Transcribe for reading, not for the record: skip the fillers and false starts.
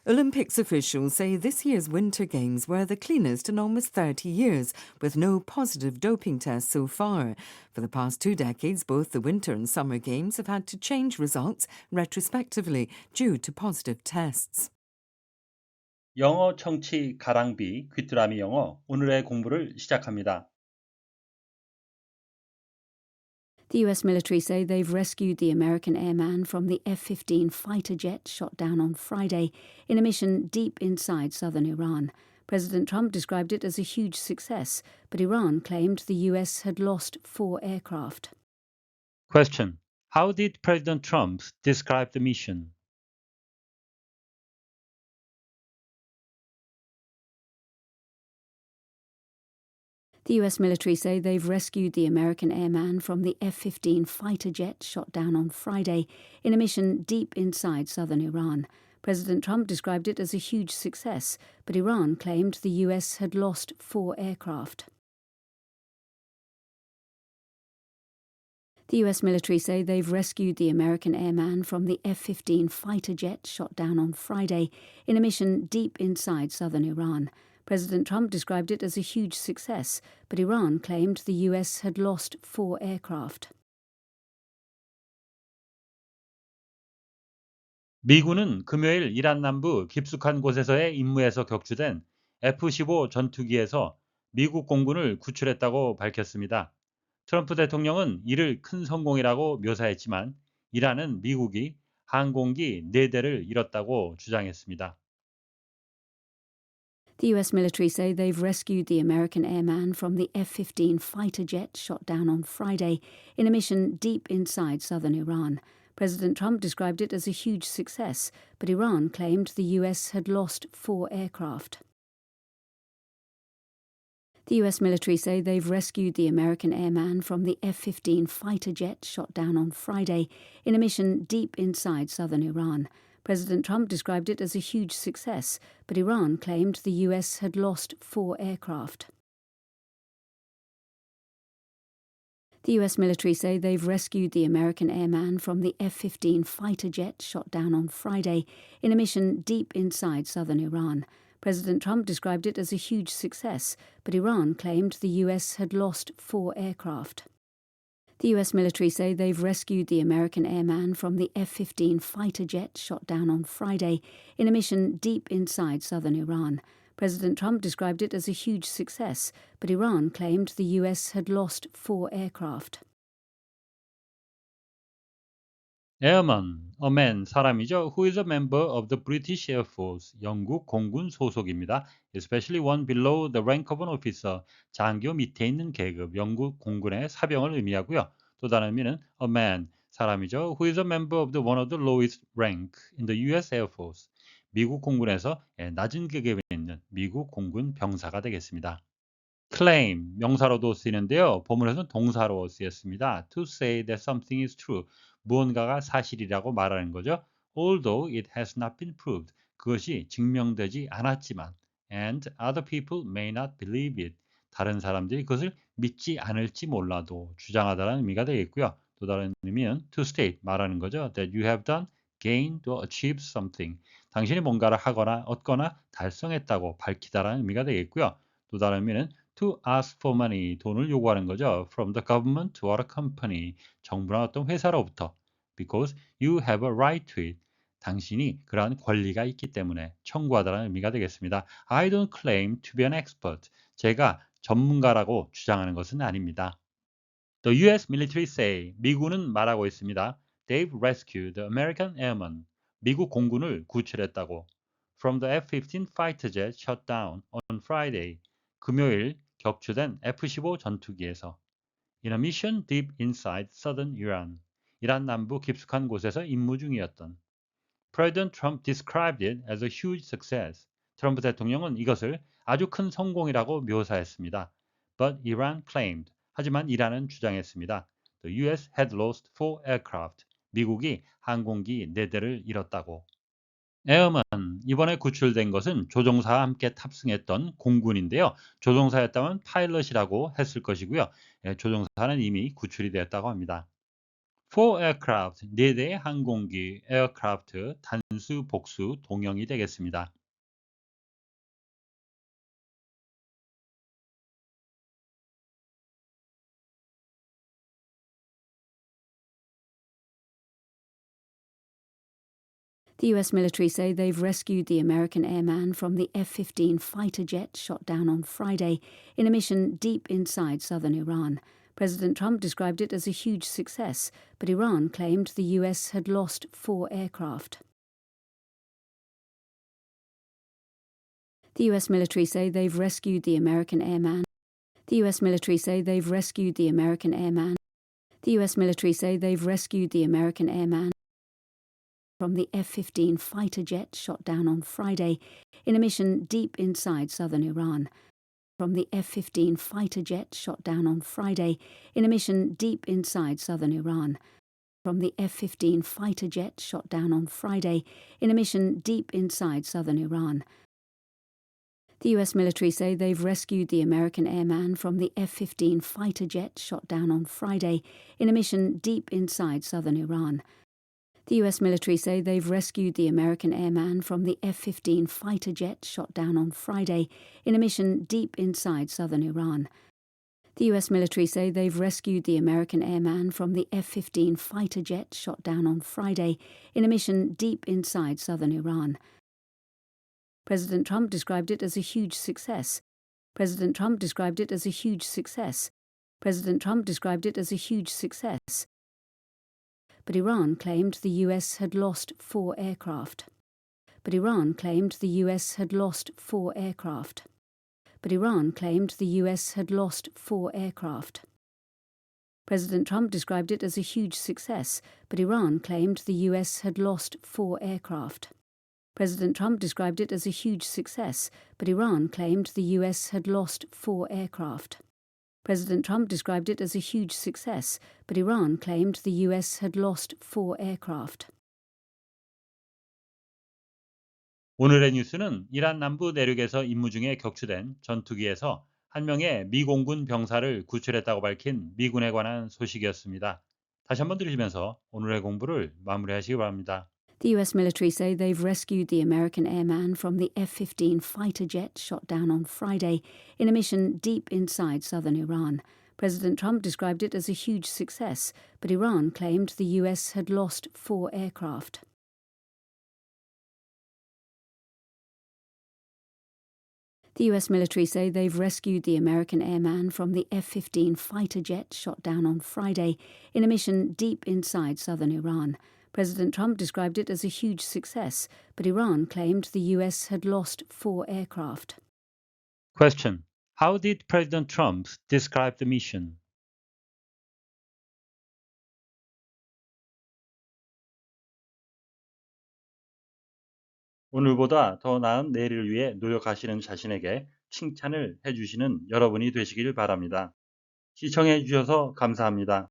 Olympics officials say this year's Winter Games were the cleanest in almost 30 years, with no positive doping tests so far. For the past 2 decades, both the Winter and Summer Games have had to change results retrospectively due to positive tests. 영어 청취 가랑비 귀뚜라미 영어 오늘의 공부를 시작합니다. The US military say they've rescued the American airman from the F-15 fighter jet shot down on Friday in a mission deep inside southern Iran. President Trump described it as a huge success, but Iran claimed the US had lost 4 aircraft. Question. How did President Trump describe the mission? The US military say they've rescued the American airman from the F-15 fighter jet shot down on Friday in a mission deep inside southern Iran. President Trump described it as a huge success, but Iran claimed the US had lost 4 aircraft. The US military say they've rescued the American airman from the F-15 fighter jet shot down on Friday in a mission deep inside southern Iran. President Trump described it as a huge success, but Iran claimed the US had lost 4 aircraft. 미군은 금요일 이란 남부 깊숙한 곳에서의 임무에서 격추된 F-15 전투기에서 미국 공군을 구출했다고 밝혔습니다. 트럼프 대통령은 이를 큰 성공이라고 묘사했지만 이란은 미국이 항공기 4대를 잃었다고 주장했습니다. The US military say they've rescued the American airman from the F-15 fighter jet shot down on Friday in a mission deep inside southern Iran. President Trump described it as a huge success, but Iran claimed the US had lost 4 aircraft. The US military say they've rescued the American airman from the F-15 fighter jet shot down on Friday in a mission deep inside southern Iran. President Trump described it as a huge success, but Iran claimed the US had lost 4 aircraft. The US military say they've rescued the American airman from the F-15 fighter jet shot down on Friday in a mission deep inside southern Iran. President Trump described it as a huge success, but Iran claimed the US had lost 4 aircraft. The US military say they've rescued the American airman from the F-15 fighter jet shot down on Friday in a mission deep inside southern Iran. President Trump described it as a huge success, but Iran claimed the US had lost 4 aircraft. Airman, a man, 사람이죠. Who is a member of the British Air Force, 영국 공군 소속입니다. Especially one below the rank of an officer, 장교 밑에 있는 계급, 영국 공군의 사병을 의미하고요. 또 다른 의미는 a man, 사람이죠. Who is a member of the one of the lowest rank in the US Air Force, 미국 공군에서 낮은 계급에 있는 미국 공군 병사가 되겠습니다. claim, 명사로도 쓰이는데요. 본문에서는 동사로 쓰였습니다. to say that something is true, 무언가가 사실이라고 말하는 거죠. although it has not been proved, 그것이 증명되지 않았지만 and other people may not believe it, 다른 사람들이 그것을 믿지 않을지 몰라도 주장하다라는 의미가 되겠고요. 또 다른 의미는 to state, 말하는 거죠. that you have done, gained or achieved something, 당신이 뭔가를 하거나 얻거나 달성했다고 밝히다라는 의미가 되겠고요. 또 다른 의미는 to ask for money, 돈을 요구하는 거죠. from the government or a company, 정부나 어떤 회사로부터. because you have a right to it, 당신이 그러한 권리가 있기 때문에 청구하다라는 의미가 되겠습니다. I don't claim to be an expert, 제가 전문가라고 주장하는 것은 아닙니다. The US military say, 미군은 말하고 있습니다. They've rescued the American airman, 미국 공군을 구출했다고. From the F-15 fighter jet shot down on Friday, 금요일 격추된 F-15 전투기에서. In a mission deep inside southern Iran, 이란 남부 깊숙한 곳에서 임무 중이었던. President Trump described it as a huge success. 트럼프 대통령은 이것을 아주 큰 성공이라고 묘사했습니다. But Iran claimed, 하지만 이란은 주장했습니다. The US had lost 4 aircraft. 미국이 항공기 4대를 잃었다고. 에어만, 이번에 구출된 것은 조종사와 함께 탑승했던 공군인데요. 조종사였다면 파일럿이라고 했을 것이고요. 조종사는 이미 구출이 되었다고 합니다. 4 aircraft, 4대의 항공기, aircraft, 단수, 복수, 동형이 되겠습니다. The US military say they've rescued the American airman from the F-15 fighter jet shot down on Friday in a mission deep inside southern Iran. President Trump described it as a huge success, but Iran claimed the US had lost 4 aircraft. The US military say they've rescued the American airman. The US military say they've rescued the American airman. The US military say they've rescued the American airman from the F-15 fighter jet shot down on Friday in a mission deep inside southern Iran. From the F-15 fighter jet shot down on Friday in a mission deep inside southern Iran. From the F-15 fighter jet shot down on Friday in a mission deep inside southern Iran. The US military say they've rescued the American airman from the F-15 fighter jet shot down on Friday in a mission deep inside southern Iran. The US military say they've rescued the American airman from the F-15 fighter jet shot down on Friday in a mission deep inside southern Iran. The US military say they've rescued the American airman from the F-15 fighter jet shot down on Friday in a mission deep inside southern Iran. President Trump described it as a huge success. President Trump described it as a huge success. President Trump described it as a huge success. But Iran claimed the US had lost 4 aircraft. But Iran claimed the US had lost 4 aircraft. But Iran claimed the US had lost 4 aircraft. President Trump described it as a huge success, but Iran claimed the US had lost 4 aircraft. President Trump described it as a huge success, but Iran claimed the US had lost 4 aircraft. President Trump described it as a huge success, but Iran claimed the US had lost 4 aircraft. 오늘의 뉴스는 이란 남부 내륙에서 임무 중에 격추된 전투기에서 한 명의 미 공군 병사를 구출했다고 밝힌 미군에 관한 소식이었습니다. 다시 한번 들으시면서 오늘의 공부를 마무리하시기 바랍니다. The US military say they've rescued the American airman from the F-15 fighter jet shot down on Friday in a mission deep inside southern Iran. President Trump described it as a huge success, but Iran claimed the US had lost 4 aircraft. The US military say they've rescued the American airman from the F-15 fighter jet shot down on Friday in a mission deep inside southern Iran. President Trump described it as a huge success, but Iran claimed the US had lost 4 aircraft. Question. How did President Trump describe the mission? 오늘보다 더 나은 내일을 위해 노력하시는 자신에게 칭찬을 해주시는 여러분이 되시길 바랍니다. 시청해 주셔서 감사합니다.